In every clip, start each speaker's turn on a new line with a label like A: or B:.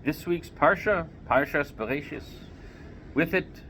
A: This week's Parsha, Parshas Bereishis. With it,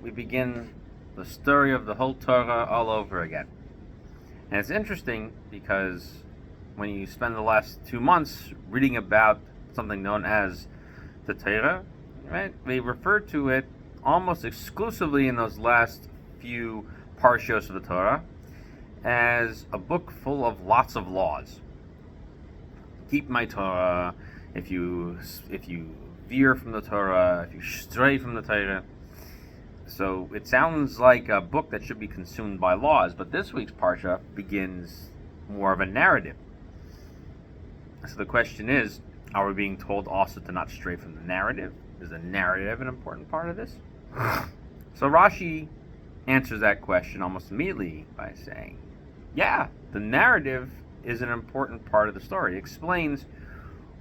A: we begin the story of the whole Torah all over again. And it's interesting because when you spend the last 2 months reading about something known as the Torah, right, they refer to it almost exclusively in those last few Parshas of the Torah as a book full of lots of laws. Keep my Torah. If you veer from the Torah, if you stray from the Torah. So it sounds like a book that should be consumed by laws, but this week's Parsha begins more of a narrative. So the question is, are we being told also to not stray from the narrative? Is the narrative an important part of this? So Rashi answers that question almost immediately by saying, yeah, the narrative is an important part of the story. It explains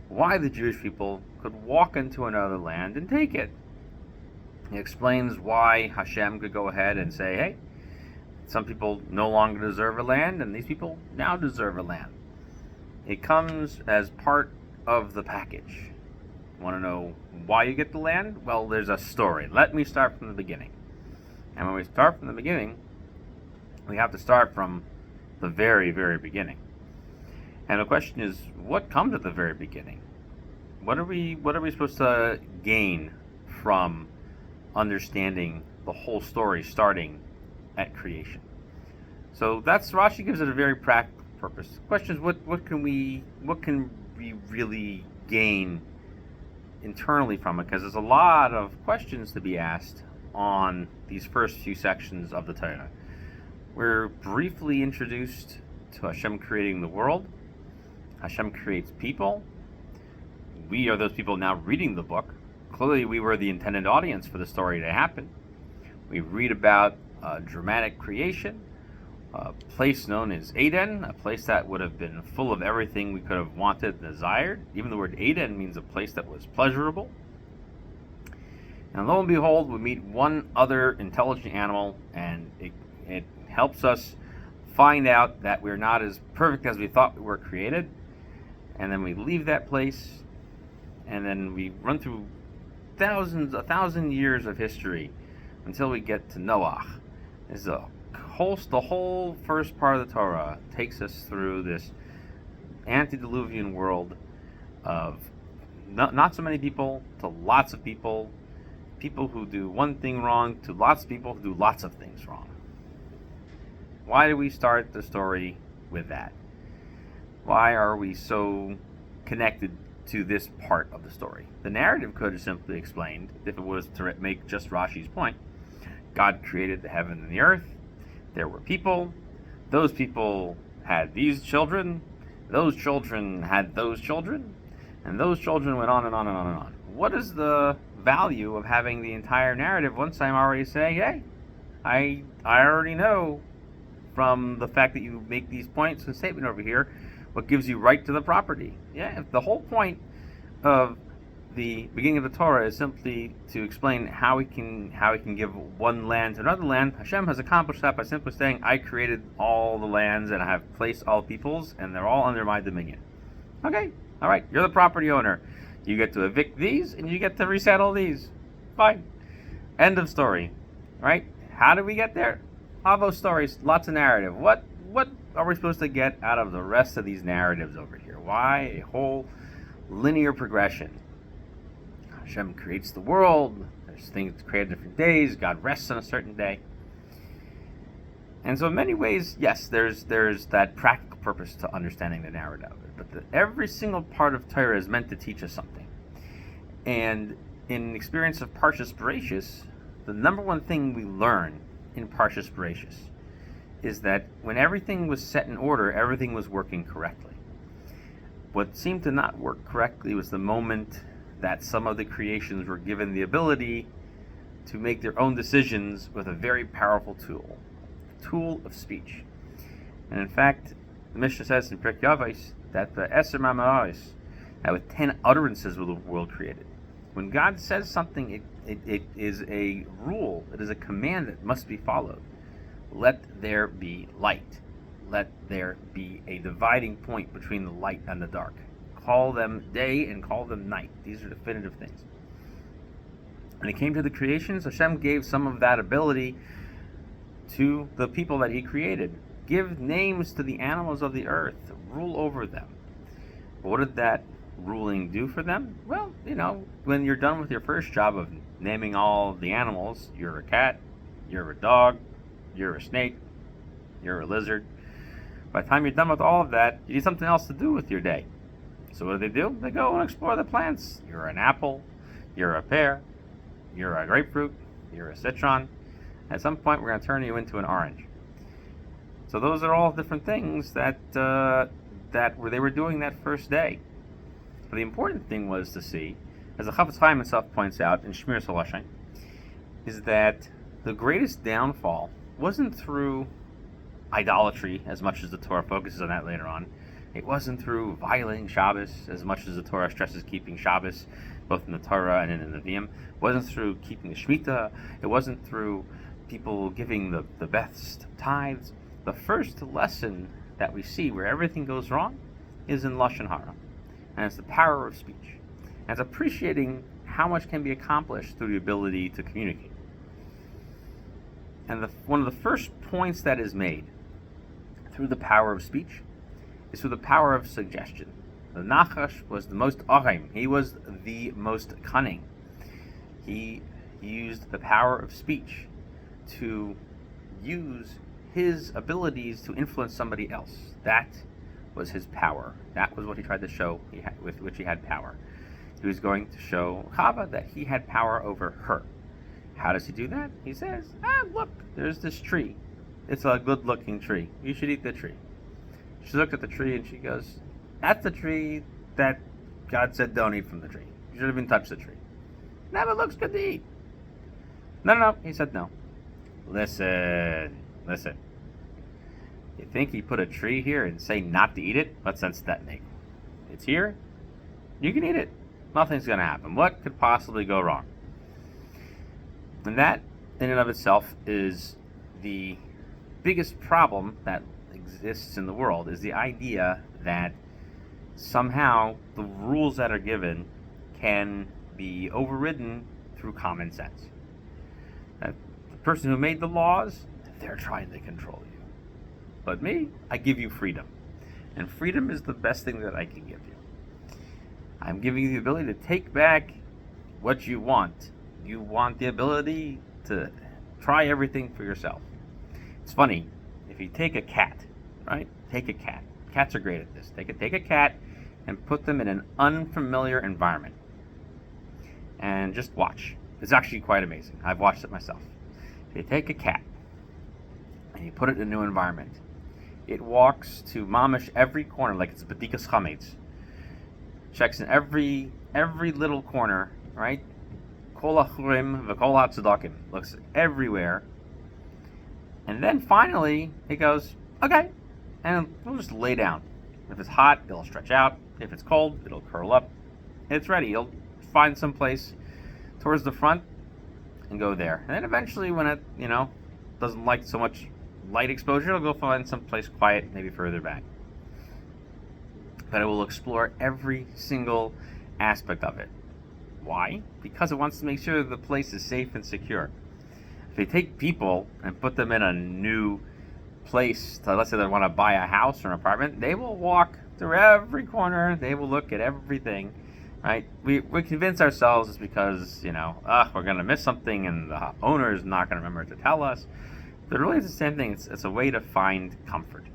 A: why the Jewish people could walk into another land and take it. It explains why Hashem could go ahead and say, hey, some people no longer deserve a land, and these people now deserve a land. It comes as part of the package. Want to know why you get the land? Well, there's a story. Let me start from the beginning. And when we start from the beginning, we have to start from the very, very beginning. And the question is, what comes at the very beginning? What are we supposed to gain from understanding the whole story starting at creation? So that's Rashi gives it a very practical purpose. The question is, what can we really gain internally from it? Because there's a lot of questions to be asked on these first few sections of the Torah. We're briefly introduced to Hashem creating the world. Hashem creates people. We are those people now reading the book. Clearly, we were the intended audience for the story to happen. We read about dramatic creation, a place known as Eden, a place that would have been full of everything we could have wanted and desired. Even the word Eden means a place that was pleasurable. And lo and behold, we meet one other intelligent animal, and it helps us find out that we're not as perfect as we thought we were created. And then we leave that place, and then we run through 1,000 years of history until we get to Noah. The whole first part of the Torah takes us through this antediluvian world of not so many people to lots of people, people who do one thing wrong to lots of people who do lots of things wrong. Why do we start the story with that? Why are we so connected to this part of the story? The narrative could have simply explained, if it was to make just Rashi's point, God created the heaven and the earth. There were people. Those people had these children. Those children had those children. And those children went on and on and on and on. What is the value of having the entire narrative once I'm already saying, hey, I already know from the fact that you make these points and statement over here what gives you right to the property? Yeah, if the whole point of the beginning of the Torah is simply to explain how we can give one land to another land, Hashem has accomplished that by simply saying, I created all the lands and I have placed all peoples and they're all under my dominion. Okay, all right, you're the property owner. You get to evict these and you get to resettle these. Fine. End of story. Right? How did we get there? All those stories, lots of narrative. What are we supposed to get out of the rest of these narratives over here? Why a whole linear progression? Hashem creates the world. There's things created different days. God rests on a certain day. And so in many ways, yes, there's that practical purpose to understanding the narrative. But every single part of Torah is meant to teach us something. And in experience of Parshas Bereishis, the number one thing we learn in Parshas Bereishis is that when everything was set in order, everything was working correctly. What seemed to not work correctly was the moment that some of the creations were given the ability to make their own decisions with a very powerful tool, a tool of speech. And in fact, the Mishnah says in Pirkei Avos that the Eser Ma'amaros, that with 10 utterances was the world created. When God says something, it is a rule, it is a command that must be followed. Let there be light. Let there be a dividing point between the light and the dark. call them day and call them night. These are definitive things. When it came to the creations, Hashem gave some of that ability to the people that He created. Give names to the animals of the earth. Rule over them. But what did that ruling do for them? Well, when you're done with your first job of naming all the animals, you're a cat, you're a dog, you're a snake, you're a lizard. By the time you're done with all of that, you need something else to do with your day. So what do? They go and explore the plants. You're an apple, you're a pear, you're a grapefruit, you're a citron. At some point, we're going to turn you into an orange. So those are all different things that they were doing that first day. But the important thing was to see, as the Chafetz Chaim himself points out in Shmiras HaLashon, is that the greatest downfall wasn't through idolatry, as much as the Torah focuses on that later on. It wasn't through violating Shabbos, as much as the Torah stresses keeping Shabbos, both in the Torah and in the Nevi'im. It wasn't through keeping the Shemitah. It wasn't through people giving the best tithes. The first lesson that we see where everything goes wrong is in Lashon Hara, and it's the power of speech. And it's appreciating how much can be accomplished through the ability to communicate. And one of the first points that is made through the power of speech is through the power of suggestion. The Nachash was the most Achaim. He was the most cunning. He used the power of speech to use his abilities to influence somebody else. That was his power. That was what he tried to show with which he had power. He was going to show Chava that he had power over her. How does he do that? He says, look, there's this tree. It's a good-looking tree. You should eat the tree. She looked at the tree and she goes, that's the tree that God said don't eat from the tree. You shouldn't even touch the tree. No, it looks good to eat. No. He said no. Listen. You think he put a tree here and say not to eat it? What sense does that make? It's here. You can eat it. Nothing's going to happen. What could possibly go wrong? And that, in and of itself, is the biggest problem that exists in the world, is the idea that somehow the rules that are given can be overridden through common sense. That the person who made the laws, they're trying to control you. But me, I give you freedom. And freedom is the best thing that I can give you. I'm giving you the ability to take back what you want. You want the ability to try everything for yourself. It's funny, if you take a cat, right? Take a cat. Cats are great at this. Take a cat and put them in an unfamiliar environment. And just watch. It's actually quite amazing. I've watched it myself. If you take a cat and you put it in a new environment, it walks to mamish every corner like it's B'dikas Chametz. Checks in every little corner, right? Kol ha'churim v'kol ha'tzadakim. Looks everywhere. And then finally, it goes, okay, and we'll just lay down. If it's hot, it'll stretch out. If it's cold, it'll curl up. It's ready. It'll find some place towards the front and go there. And then eventually, when it, doesn't like so much light exposure, it'll go find some place quiet, maybe further back. But it will explore every single aspect of it. Why? Because it wants to make sure the place is safe and secure. If they take people and put them in a new place, let's say they want to buy a house or an apartment, they will walk through every corner, they will look at everything, right? We convince ourselves it's because, we're going to miss something and the owner is not going to remember to tell us. But really it's the same thing. It's a way to find comfort.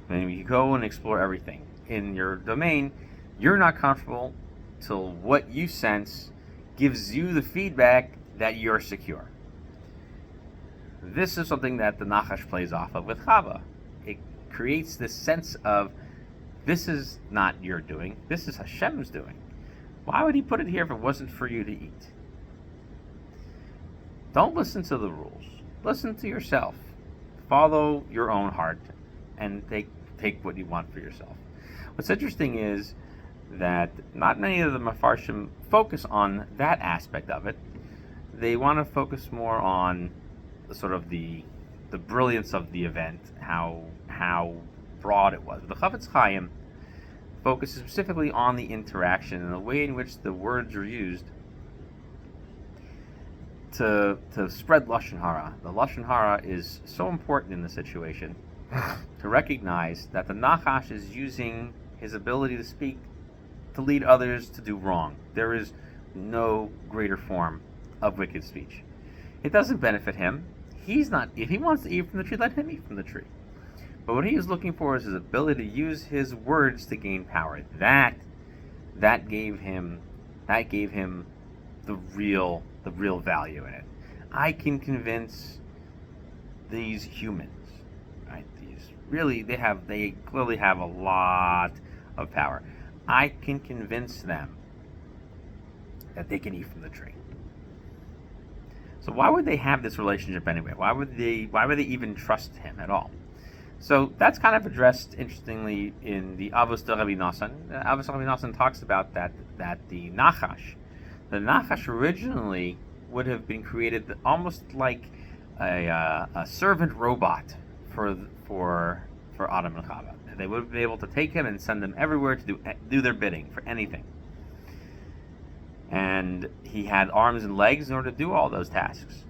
A: When you go and explore everything in your domain, you're not comfortable till what you sense gives you the feedback that you're secure. This is something that the Nachash plays off of with Chava. It creates this sense of, this is not your doing, this is Hashem's doing. Why would he put it here if it wasn't for you to eat? Don't listen to the rules. Listen to yourself. Follow your own heart and take what you want for yourself. What's interesting is that not many of the Mefarshim focus on that aspect of it. They want to focus more on the brilliance of the event, how broad it was. But the Chafetz Chaim focuses specifically on the interaction and the way in which the words are used to spread Lashon Hara. The Lashon Hara is so important in this situation to recognize that the Nachash is using his ability to speak to lead others to do wrong. There is no greater form of wicked speech. It doesn't benefit him. If he wants to eat from the tree, let him eat from the tree. But what he is looking for is his ability to use his words to gain power. That gave him the real value in it. I can convince these humans, right? They clearly have a lot of power. I can convince them that they can eat from the tree. So why would they have this relationship anyway? Why would they even trust him at all? So that's kind of addressed interestingly in the Avos de Rabbi Nosson. Avos de Rabbi Nosson talks about that the Nachash originally would have been created almost like a servant robot for Adam and Chava. They would be able to take him and send him everywhere to do their bidding for anything. And he had arms and legs in order to do all those tasks.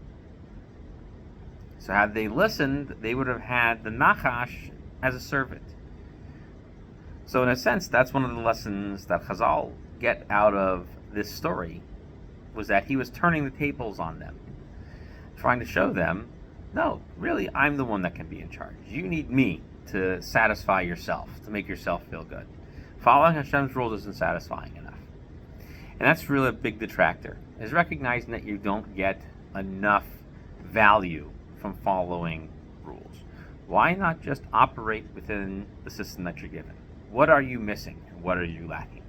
A: So had they listened, they would have had the Nachash as a servant. So in a sense, that's one of the lessons that Chazal get out of this story, was that he was turning the tables on them, trying to show them, no, really, I'm the one that can be in charge. You need me to satisfy yourself, to make yourself feel good. Following Hashem's rules isn't satisfying enough. And that's really a big detractor, is recognizing that you don't get enough value from following rules. Why not just operate within the system that you're given? What are you missing? What are you lacking?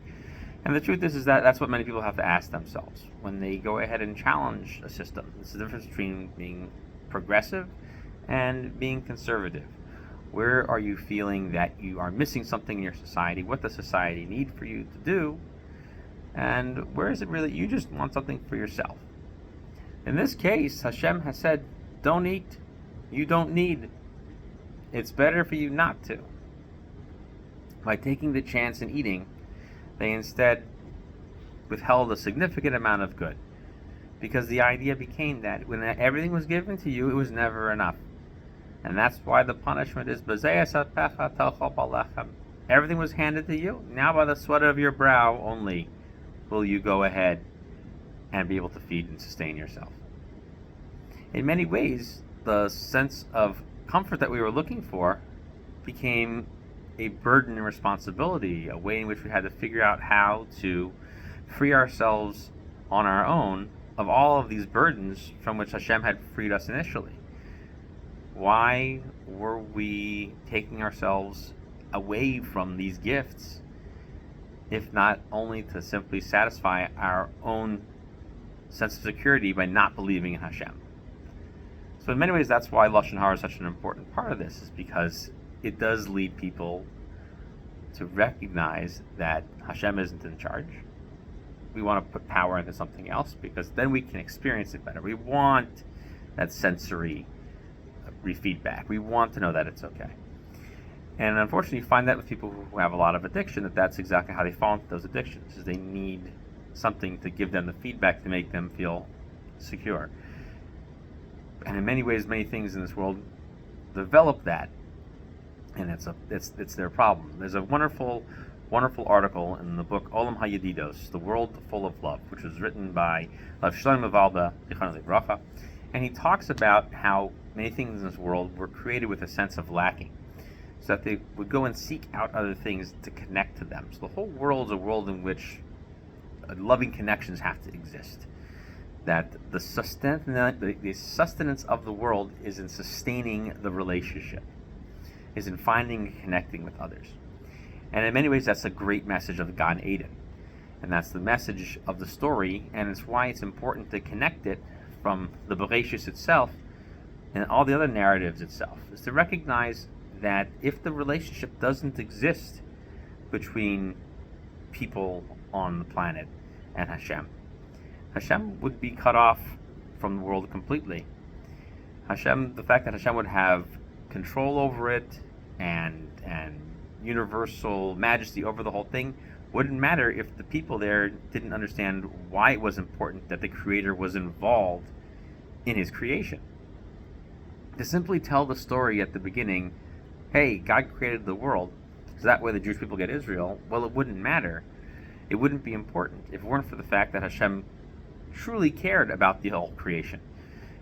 A: And the truth is that that's what many people have to ask themselves when they go ahead and challenge a system. It's the difference between being progressive and being conservative. Where are you feeling that you are missing something in your society? What does society need for you to do? And where is it really you just want something for yourself? In this case, Hashem has said, don't eat. You don't need. It's better for you not to. By taking the chance and eating, they instead withheld a significant amount of good. Because the idea became that when everything was given to you, it was never enough. And that's why the punishment is everything was handed to you. Now by the sweat of your brow only will you go ahead and be able to feed and sustain yourself. In many ways, the sense of comfort that we were looking for became a burden and responsibility, a way in which we had to figure out how to free ourselves on our own of all of these burdens from which Hashem had freed us initially. Why were we taking ourselves away from these gifts, if not only to simply satisfy our own sense of security by not believing in Hashem? So in many ways, that's why Lashon Hara is such an important part of this, is because it does lead people to recognize that Hashem isn't in charge. We want to put power into something else because then we can experience it better. We want that sensory feedback. We want to know that it's okay. And unfortunately, you find that with people who have a lot of addiction, that's exactly how they fall into those addictions, is they need something to give them the feedback to make them feel secure. And in many ways, many things in this world develop that, and it's their problem. There's a wonderful article in the book Olam HaYedidos, The World Full of Love, which was written by Rav Shlomo Valda, Zichrono Livracha, and he talks about how many things in this world were created with a sense of lacking, so that they would go and seek out other things to connect to them. So the whole world is a world in which loving connections have to exist. That the sustenance of the world is in sustaining the relationship, is in finding and connecting with others. And in many ways, that's a great message of Gan Eden. And that's the message of the story, and it's why it's important to connect it from the Bereishis itself and all the other narratives itself, is to recognize that if the relationship doesn't exist between people on the planet and Hashem would be cut off from the world completely. The fact that Hashem would have control over it and universal majesty over the whole thing wouldn't matter if the people there didn't understand why it was important that the Creator was involved in His creation. To simply tell the story at the beginning, hey, God created the world, so that way the Jewish people get Israel, well, it wouldn't matter. It wouldn't be important if it weren't for the fact that Hashem truly cared about the whole creation.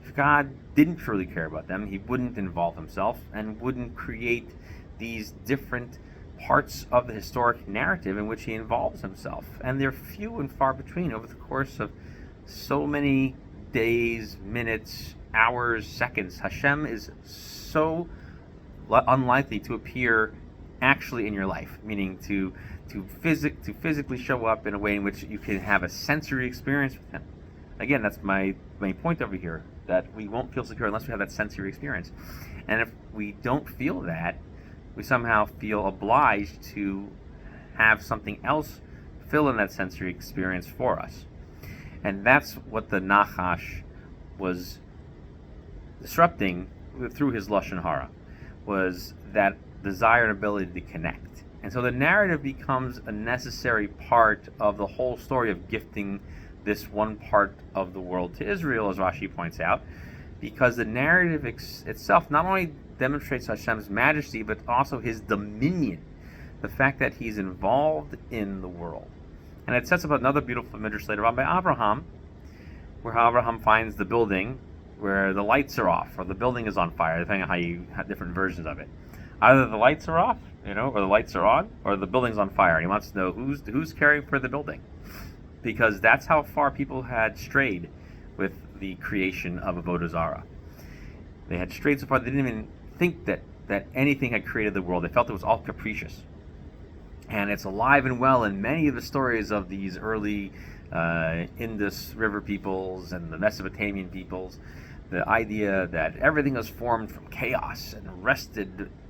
A: If God didn't truly care about them, He wouldn't involve Himself and wouldn't create these different parts of the historic narrative in which He involves Himself. And they're few and far between over the course of so many days, minutes, hours, seconds. Hashem is so unlikely to appear actually in your life, meaning to physically show up in a way in which you can have a sensory experience with Him. Again, that's my main point over here, that we won't feel secure unless we have that sensory experience. And if we don't feel that, we somehow feel obliged to have something else fill in that sensory experience for us. And that's what the Nachash was disrupting through his Lashon Hara, was that desire and ability to connect. And so the narrative becomes a necessary part of the whole story of gifting this one part of the world to Israel, as Rashi points out, because the narrative itself not only demonstrates Hashem's majesty, but also His dominion, the fact that He's involved in the world. And it sets up another beautiful midrash later on by Abraham, where Abraham finds the building where the lights are off, or the building is on fire, depending on how you have different versions of it. Either the lights are off, or the lights are on, or the building's on fire. And he wants to know who's caring for the building, because that's how far people had strayed with the creation of Avodah Zarah. They had strayed so far they didn't even think that anything had created the world. They felt it was all capricious. And it's alive and well in many of the stories of these early Indus River peoples and the Mesopotamian peoples. The idea that everything was formed from chaos and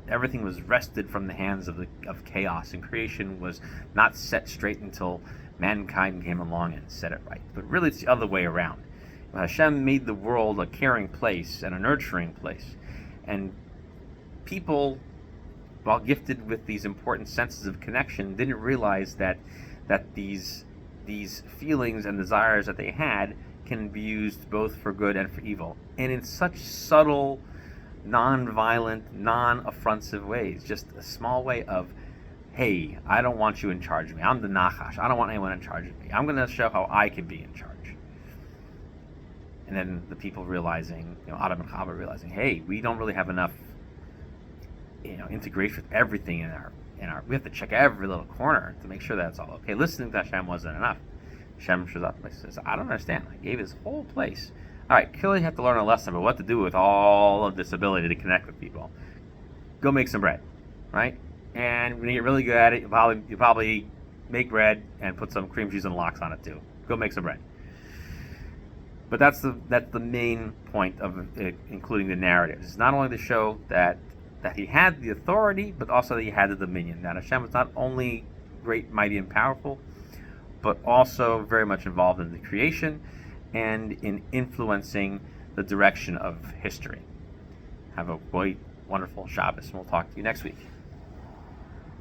A: everything was wrested from the hands of chaos, and creation was not set straight until mankind came along and set it right. But really it's the other way around. Hashem made the world a caring place and a nurturing place. And people, while gifted with these important senses of connection, didn't realize that these feelings and desires that they had can be used both for good and for evil, and in such subtle, non-violent, non-affrontive ways. Just a small way of, hey, I don't want you in charge of me. I'm the Nachash. I don't want anyone in charge of me. I'm going to show how I can be in charge. And then the people realizing, Adam and Chava realizing, hey, we don't really have enough, integration with everything in our. We have to check every little corner to make sure that's all okay. Listening to Hashem wasn't enough. Hashem shows up and says, I don't understand. I gave his whole place. All right, clearly you have to learn a lesson about what to do with all of this ability to connect with people. Go make some bread, right? And when you get really good at it, you probably make bread and put some cream cheese and lox on it too. Go make some bread. But that's the main point of including the narratives. It's not only to show that he had the authority, but also that he had the dominion. That Hashem was not only great, mighty, and powerful, but also very much involved in the creation and in influencing the direction of history. Have a great, wonderful Shabbos, and we'll talk to you next week.